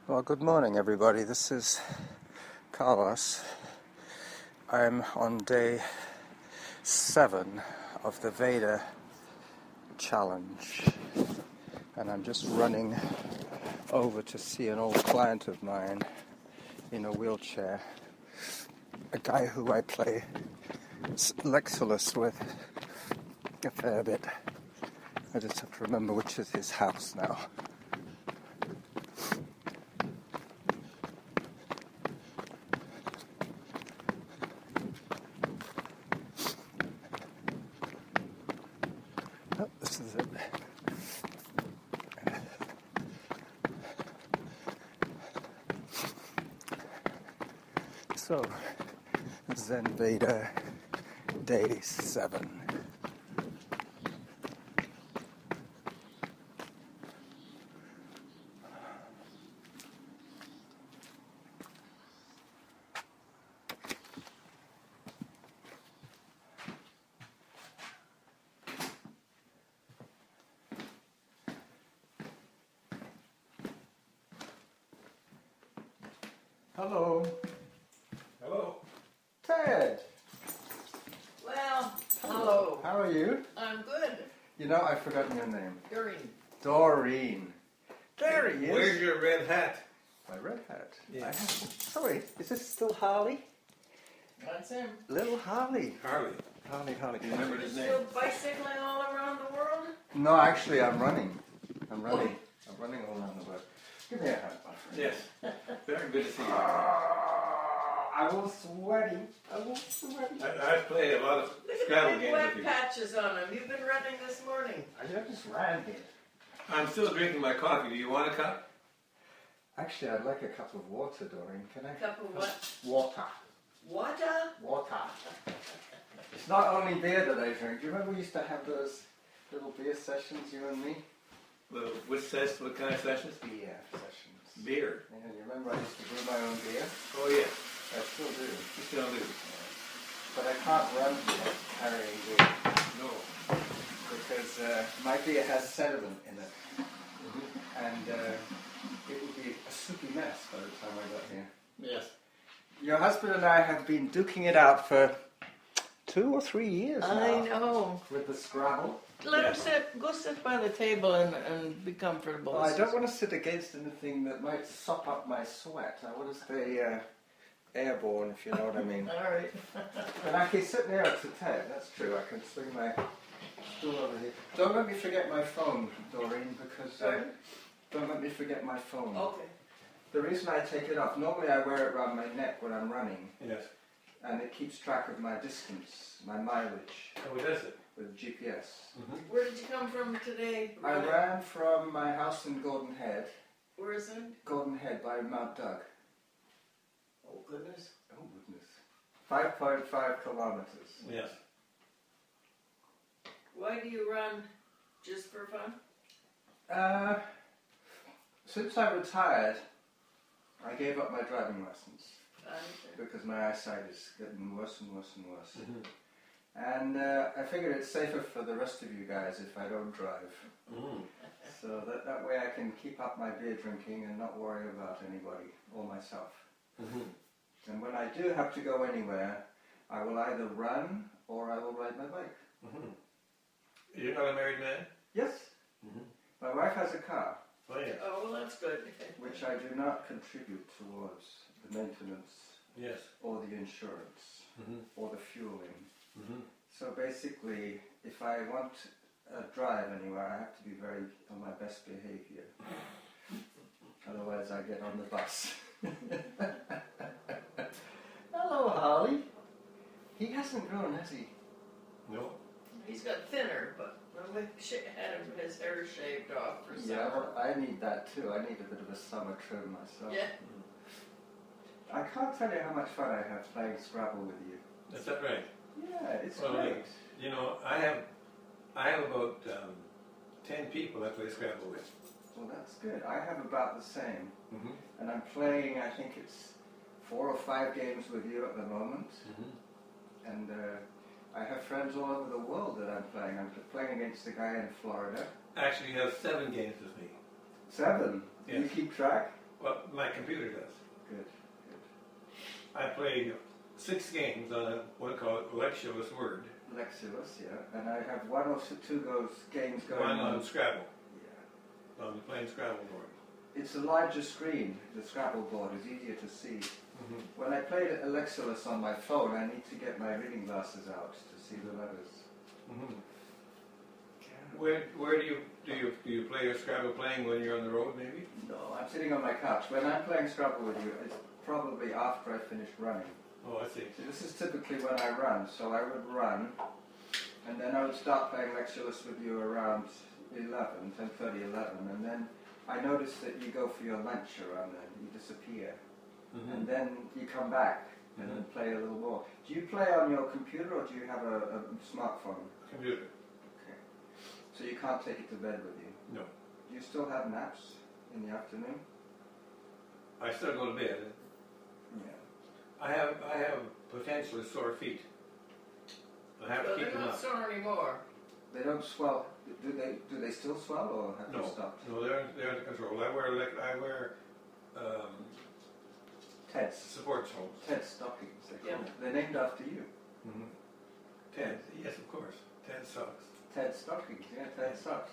Well, good morning, everybody. This is Carlos. I'm on day 7 of the Zenveda challenge, and I'm just running over to see an old client of mine in a wheelchair, a guy who I play Lexulus with a fair bit. I just have to remember which is his house now. Oh, this is it. So, Zenveda, day 7. Hello. Hello. Ted. Well, hello. How are you? I'm good. You know, I've forgotten your name. Doreen. Doreen. There he is. Where's your red hat? My red hat. Yeah. Sorry, is this still Harley? That's him. Little Harley. Harley. Harley. You remember his name? Still bicycling all around the world? No, actually, I'm running. I'm running all around the world. Give me a hand, my friend. Yes. Very good to see you. I was sweaty. I play a lot of Look Scrabble at the big games with wet you. patches on him. You've been running this morning. I just ran here. I'm still drinking my coffee. Do you want a cup? Actually, I'd like a cup of water, Doreen. Can I? A cup of what? Water. Water? It's not only beer that I drink. Do you remember we used to have those little beer sessions, you and me? What kind of sessions? Beer sessions. Beer. Yeah, you remember I used to brew my own beer? Oh, yeah. I still do. You still do. But I can't run beer carrying beer No. because my beer has sediment in it. And it would be a soupy mess by the time I got here. Yes. Your husband and I have been duking it out for 2 or 3 years now. I know. With the Scrabble. Let him sit. Go sit by the table and be comfortable. Well, I don't want to sit against anything that might sop up my sweat. I want to stay airborne, if you know what I mean. All right. And I can sit near to Ted, that's true. I can swing my stool over here. Don't let me forget my phone, Doreen, because... don't let me forget my phone. Okay. The reason I take it off, normally I wear it around my neck when I'm running. Yes. And it keeps track of my distance, my mileage, Oh, does it? with GPS. Where did you come from today? I ran from my house in Gordon Head. Where is it? Gordon Head by Mount Doug. Oh, goodness. Oh, goodness. 5.5 kilometers. Yes. Why do you run? Just for fun? Since I retired, I gave up my driving lessons I understand. because my eyesight is getting worse and worse and worse. And I figured it's safer for the rest of you guys if I don't drive. So that way I can keep up my beer drinking and not worry about anybody or myself. And when I do have to go anywhere, I will either run or I will ride my bike. You're not a married man? Yes. My wife has a car, Oh, yeah. Oh, well, that's good. which I do not contribute towards the maintenance Yes. or the insurance or the fueling. So basically, if I want to drive anywhere, I have to be very on my best behavior. Otherwise, I get on the bus. Hello, Harley. He hasn't grown, has he? No. He's got thinner, but we had him his hair shaved off for Yeah, summer. well, I need that too. I need a bit of a summer trim myself. Yeah. I can't tell you how much fun I have playing Scrabble with you. Is that right? Yeah, it's Well, great. You know, I have about 10 people I play Scrabble with. Well, that's good. I have about the same. And I'm playing, I think it's 4 or 5 games with you at the moment. And I have friends all over the world that I'm playing. I'm playing against a guy in Florida. Actually, you have 7 games with me. 7? Yes. You keep track? Well, my computer does. Good. I play 6 games on what I call Lexulus Word. Lexulus, yeah. And I have 1 or 2 games going One on Scrabble. Yeah. On the plain Scrabble board. It's a larger screen. The Scrabble board is easier to see. Mm-hmm. When I played Lexulus on my phone, I need to get my reading glasses out to see the letters. Mm-hmm. Where do you play your Scrabble playing when you're on the road, maybe? No, I'm sitting on my couch. When I'm playing Scrabble with you, it's probably after I finish running. Oh, I see. So this is typically when I run. So I would run, and then I would start playing Lexulus with you around 10:30, 11, and then I notice that you go for your lunch around then. You disappear. Mm-hmm. And then you come back and then play a little more. Do you play on your computer or do you have a smartphone? Computer. Okay. So you can't take it to bed with you? No. Do you still have naps in the afternoon? I still go to bed. Yeah. I have potentially sore feet. I have to But keep they're them not up. sore anymore. They don't swell. Do they still swell or have No, you stopped? no, they're under control. I wear Ted's. support soles. Ted's stockings. Yeah. They're named after you. Mm-hmm. Ted, yes, of course. Ted socks. Ted's stockings. Yeah, Ted socks.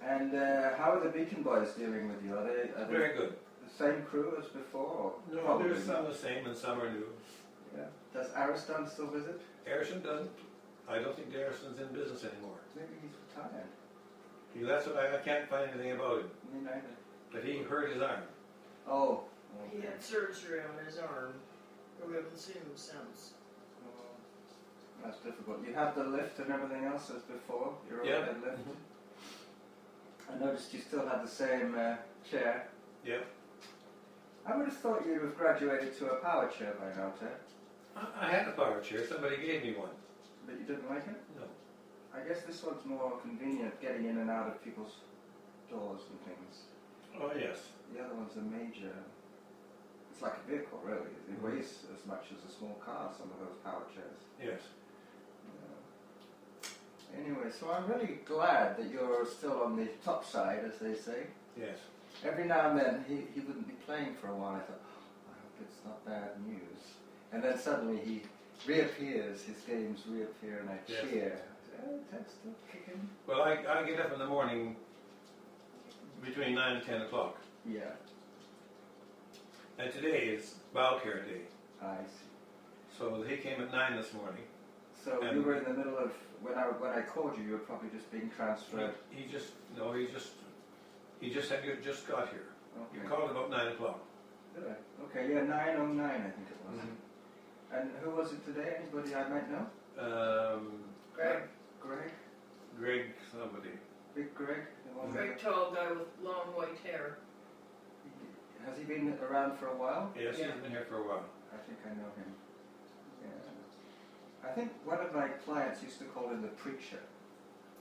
And how are the Beacon Boys dealing with you? Are they Very good. the same crew as before? Or No, probably there's some not? the same and some are new. Yeah. Does Ariston still visit? Harrison doesn't. I don't think Harrison's in business anymore. Maybe he's retired. That's what I can't find anything about him. Me neither. But he hurt his arm. Oh. He had surgery on his arm. We haven't seen him since. Oh, that's difficult. You have the lift and everything else as before? Your overhead lift? Mm-hmm. I noticed you still had the same chair. Yeah. I would have thought you'd have graduated to a power chair by now, Ted. I had a power chair. Somebody gave me one. But you didn't like it? No. I guess this one's more convenient getting in and out of people's doors and things. Oh, yes. The other one's a major... It's like a vehicle, really. It weighs as much as a small car, some of those power chairs. Yes. Yeah. Anyway, so I'm really glad that you're still on the top side, as they say. Yes. Every now and then, he wouldn't be playing for a while. I thought, oh, I hope it's not bad news. And then suddenly he reappears, his games reappear, and I cheer. I say, oh, Ted's still kicking. Well, I get up in the morning between 9 and 10 o'clock. Yeah, And today is bowel care day. I see. So he came at 9 this morning. So And you were in the middle of, when I called you, you were probably just being transferred. He just said you just got here. Okay. You called about 9 o'clock. Did I? Okay, yeah, 9:09 I think it was. Mm-hmm. And who was it today? Anybody I might know? Greg. Greg somebody. Big Greg? The one Greg, tall guy with long white hair. Has he been around for a while? Yes, Yeah. he's been here for a while. I think I know him. Yeah. I think one of my clients used to call him the preacher.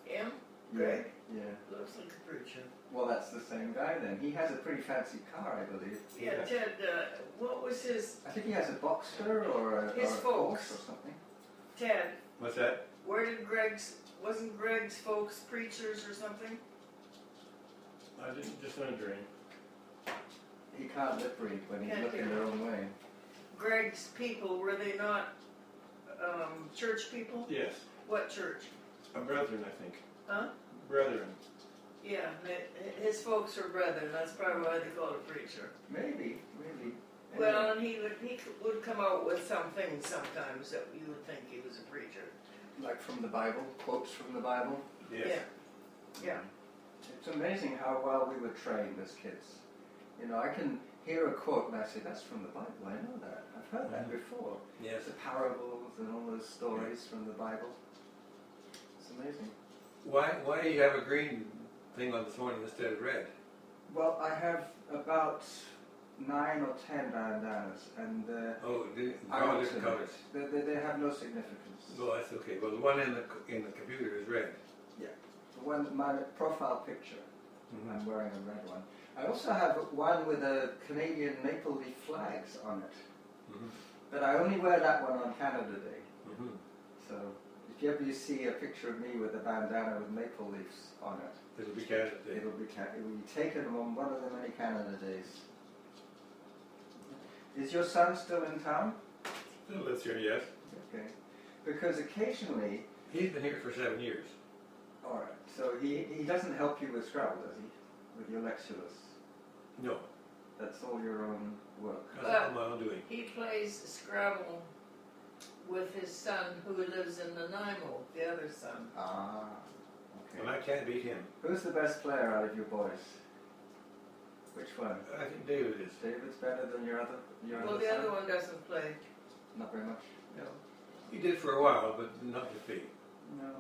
Him? Greg? Yeah. Looks like a preacher. Well, that's the same guy then. He has a pretty fancy car, I believe. Yeah, Yes. Ted, what was his... I think he has a Boxster or a, His or a folks. Porsche or something. Ted, What's that? where did wasn't Greg's folks preachers or something? I didn't just wondering. He can't lip read when he's Can't looking hear. their own way. Greg's people, were they not church people? Yes. What church? A brethren, I think. Huh? Brethren. Yeah, his folks are brethren. That's probably why they call it a preacher. Maybe. Well, and he would come out with some things sometimes that you would think he was a preacher. Like from the Bible, quotes from the Bible. Yes. Yeah. It's amazing how well we were trained as kids. You know, I can hear a quote and I say, that's from the Bible, I know that. I've heard that before. Yes. The parables and all those stories from the Bible. It's amazing. Why do you have a green thing on this morning instead of red? Well, I have about 9 or 10 bandanas, and All different colors. They have no significance. No, that's okay. Well, the one in the computer is red. Yeah. The one, my profile picture, I'm wearing a red one. I also have one with a Canadian maple leaf flags on it. But I only wear that one on Canada Day. So if you ever see a picture of me with a bandana with maple leaves on it, It'll be Canada Day. it will be taken on one of the many Canada days. Is your son still in town? Still lives here, yes. Okay. Because occasionally... He's been here for 7 years. Alright, so he doesn't help you with Scrabble, does he? With your Lectulus? No, That's all your own work? that's all my own doing. He plays Scrabble with his son who lives in Nanaimo, the other son. Ah, And okay. I can't beat him. Who's the best player out of your boys? Which one? I think David is. David's better than your other Well, the son? other one doesn't play. Not very much. No. He did for a while, but not to be. No.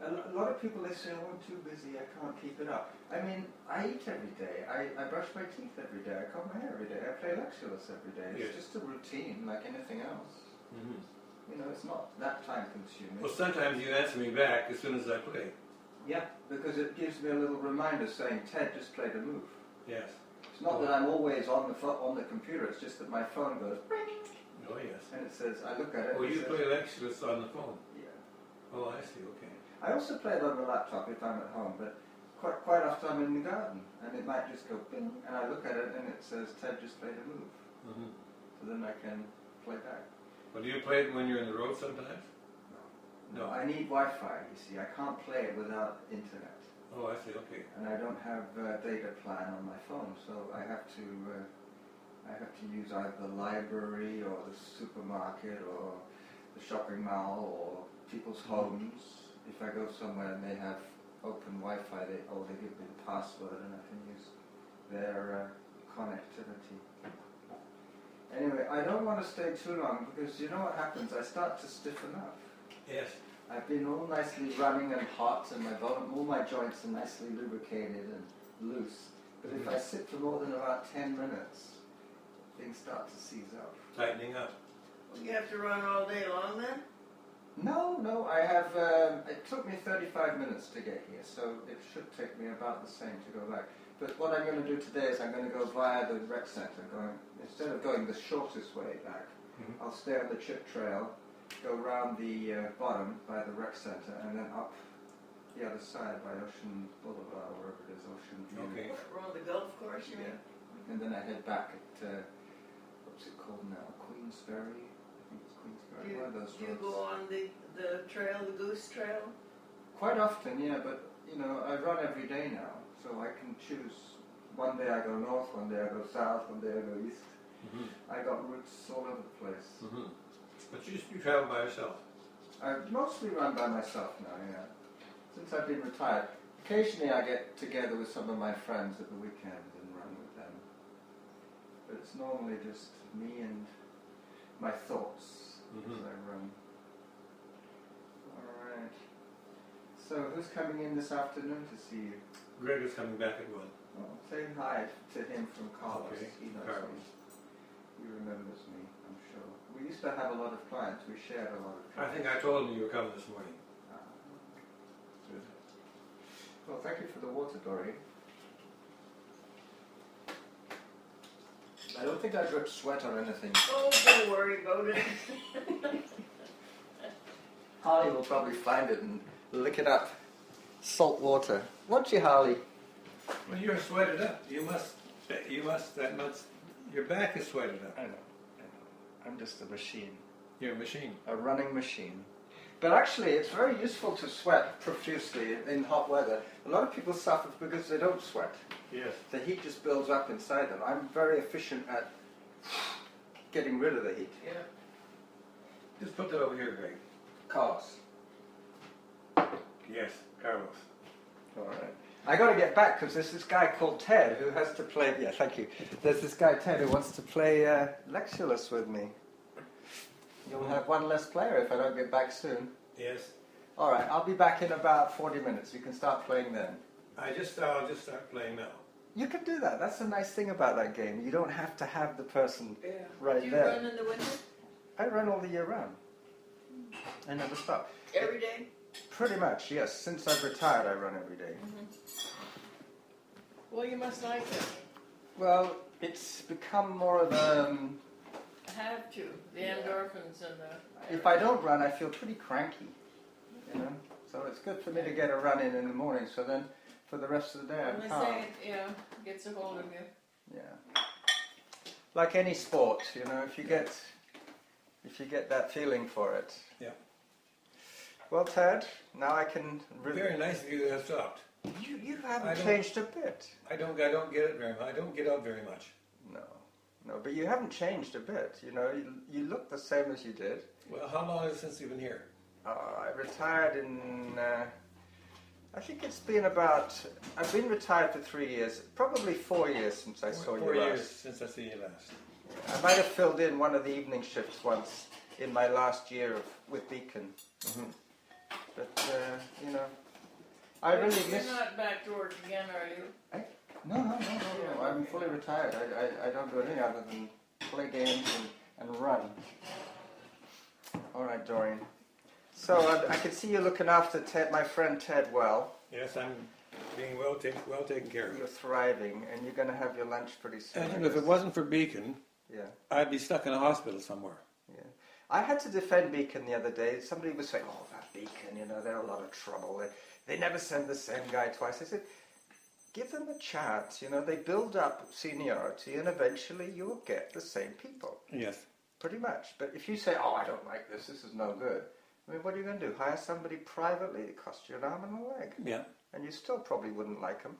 A lot of people, they say, oh, I'm too busy, I can't keep it up. I mean, I eat every day. I brush my teeth every day. I comb my hair every day. I play Lectulus every day. It's Yes. just a routine like anything else. Mm-hmm. You know, it's not that time consuming. Well, sometimes you answer me back as soon as I play. Yeah, because it gives me a little reminder saying, Ted just played a move. Yes. It's not that I'm always on the computer, it's just that my phone goes, Oh, yes. and it says, I look at it. Oh, and it you says, play Lectulus on the phone? Yeah. Oh, I see, okay. I also play it on the laptop if I'm at home, but quite often I'm in the garden, and it might just go bing, and I look at it and it says, Ted just played a move. Mm-hmm. So then I can play back. Well, do you play it when you're on the road sometimes? No, I need Wi-Fi, you see. I can't play it without internet. Oh, I see, okay. And I don't have a data plan on my phone, so I have to use either the library or the supermarket or the shopping mall or people's homes. If I go somewhere and they have open Wi-Fi, they give me the password and I can use their connectivity. Anyway, I don't want to stay too long because you know what happens? I start to stiffen up. Yes. I've been all nicely running and hot, and all my joints are nicely lubricated and loose. But if I sit for more than about 10 minutes, things start to seize up. Tightening up. Well, you have to run all day long then? No, I have, it took me 35 minutes to get here, so it should take me about the same to go back. But what I'm going to do today is I'm going to go via the rec center, instead of going the shortest way back, I'll stay on the chip trail, go round the bottom by the rec center, and then up the other side by Ocean Boulevard, or wherever it is, Ocean View. Okay. Around the golf course, you mean? And then I head back at, what's it called now, Queensferry? I think it's Queensferry, one of those Do you roads. go on the trail, the Goose Trail? Quite often, yeah, but you know, I run every day now, so I can choose. One day I go north, one day I go south, one day I go east. Mm-hmm. I got routes all over the place. Mm-hmm. But you travel by yourself? I mostly run by myself now, yeah. Since I've been retired. Occasionally I get together with some of my friends at the weekend and run with them. But it's normally just me and my thoughts as I run. Alright. So who's coming in this afternoon to see you? Greg is coming back at 1. Oh, say hi to him from Carlos. Okay, He knows Carlos. me. He remembers me, I'm sure. We used to have a lot of clients. We shared a lot of I clients. think I told him you were coming this morning. Good. Well, thank you for the water, Doreen. I don't think I dripped sweat or anything. Oh, don't worry about it. Harley will probably find it and lick it up. Salt water. Won't you, Harley? Well, you're sweated up. You must, your back is sweated up. I know. I'm just a machine. You're a machine. A running machine. But actually, it's very useful to sweat profusely in hot weather. A lot of people suffer because they don't sweat. Yes. The heat just builds up inside them. I'm very efficient at getting rid of the heat. Yeah. Just put that over here, Greg. Carlos. Yes, Carlos. All right. I got to get back because there's this guy called Ted who has to play. Yeah, thank you. There's this guy Ted who wants to play Lectulus with me. You'll have one less player if I don't get back soon. Yes. All right, I'll be back in about 40 minutes. You can start playing then. I'll just start playing now. You can do that. That's the nice thing about that game. You don't have to have the person right Do you there. run in the winter? I run all the year round. I never stop. Every day? Pretty much, yes. Since I've retired, I run every day. Well, you must like it. Well, it's become more of a... Have to. The endorphins and the... If I don't run, I feel pretty cranky. you know. So it's good for me to get a run in the morning. So then, for the rest of the day, I'm calm. Gets a hold of you. Yeah. Like any sport, you know, if you get that feeling for it. Yeah. Well, Ted, now I can. Very nice of you to have stopped. You haven't changed a bit. I don't get it very much. I don't get out very much. No, but you haven't changed a bit. You know, you look the same as you did. Well, how long is it since you've been here? I retired in. I think it's been about. I've been retired for 3 years, probably 4 years since I saw you last. 4 years since I see you last. I might have filled in one of the evening shifts once in my last year with Beacon. Mm-hmm. But you know, I really miss. You're not back to work again, are you? No. I'm fully retired. I don't do anything other than play games and run. All right, Doreen. So I can see you looking after Ted, my friend Ted, well. Yes, I'm being well taken care of. You're thriving, and you're going to have your lunch pretty soon. And if it wasn't for Beacon, I'd be stuck in a hospital somewhere. Yeah. I had to defend Beacon the other day. Somebody was saying, "Oh, that Beacon, you know, they're a lot of trouble. They never send the same guy twice." I said, give them a chance. You know, they build up seniority, and eventually you'll get the same people. Yes. Pretty much. But if you say, "Oh, I don't like this. This is no good," I mean, what are you going to do? Hire somebody privately? It costs you an arm and a leg. Yeah. And you still probably wouldn't like them.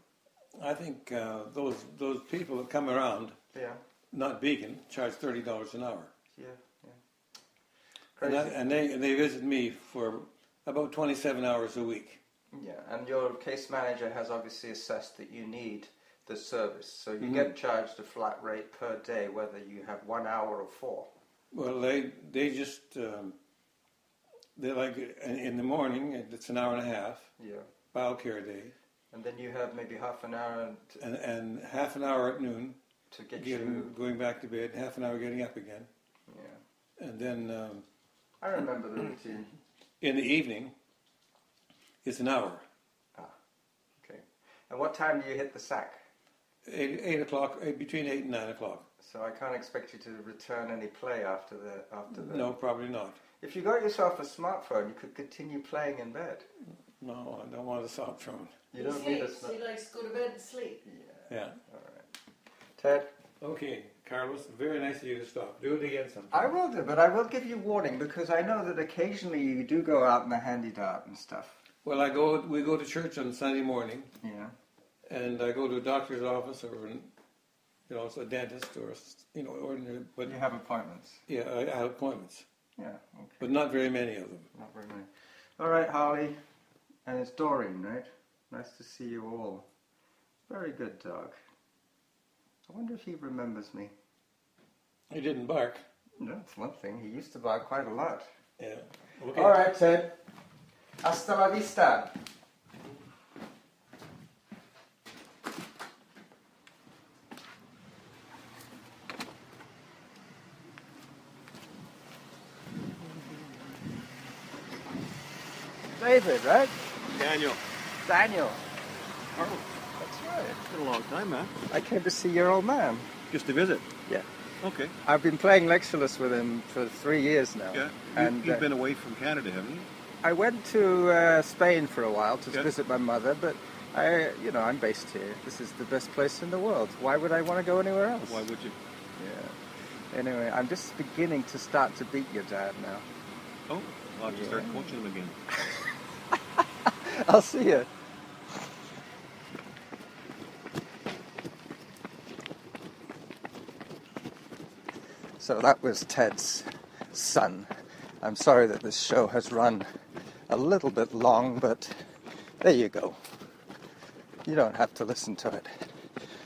I think those people that come around, not Beacon, charge $30 an hour. Yeah. Crazy. And they visit me for about 27 hours a week. Yeah, and your case manager has obviously assessed that you need the service, so you get charged a flat rate per day, whether you have 1 hour or 4. Well, they just they like in the morning it's an hour and a half. Yeah. Bowel care day. And then you have maybe half an hour and half an hour at noon to get you going back to bed. Half an hour getting up again. Yeah. And then I remember the routine. In the evening, it's an hour. Okay. And what time do you hit the sack? 8 o'clock, between 8 and 9 o'clock. So I can't expect you to return any play after the. No, probably not. If you got yourself a smartphone, you could continue playing in bed. No, I don't want a smartphone. You don't need a smartphone. He likes to go to bed and sleep. Yeah. All right. Ted? Okay, Carlos, very nice of you to stop. Do it again sometime. I will do, but I will give you warning because I know that occasionally you do go out in the handy dart and stuff. Well, we go to church on Sunday morning. Yeah. And I go to a doctor's office or, a dentist or, ordinary. But you have appointments. Yeah, I have appointments. Yeah. Okay. But not very many of them. Not very many. All right, Harley, and it's Doreen, right? Nice to see you all. Very good dog. I wonder if he remembers me. He didn't bark. No, that's one thing. He used to bark quite a lot. Yeah. Okay. All right, Ted. Hasta la vista. David, right? Daniel. Daniel. Oh, that's right. It's been a long time, man. I came to see your old man. Just to visit? Yeah. Okay. I've been playing Lectureless with him for 3 years now. Yeah. And You've been away from Canada, haven't you? I went to Spain for a while to visit my mother, but I'm based here. This is the best place in the world. Why would I want to go anywhere else? Why would you? Yeah. Anyway, I'm just beginning to start to beat your dad now. Oh, I'll have to start coaching him again. I'll see you. So that was Ted's son. I'm sorry that this show has run a little bit long, but there you go. You don't have to listen to it.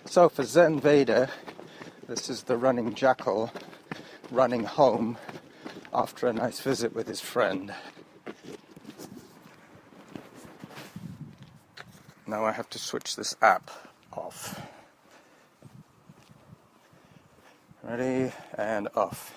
So for Zenveda, this is the running jackal running home after a nice visit with his friend. Now I have to switch this app off. Ready and off.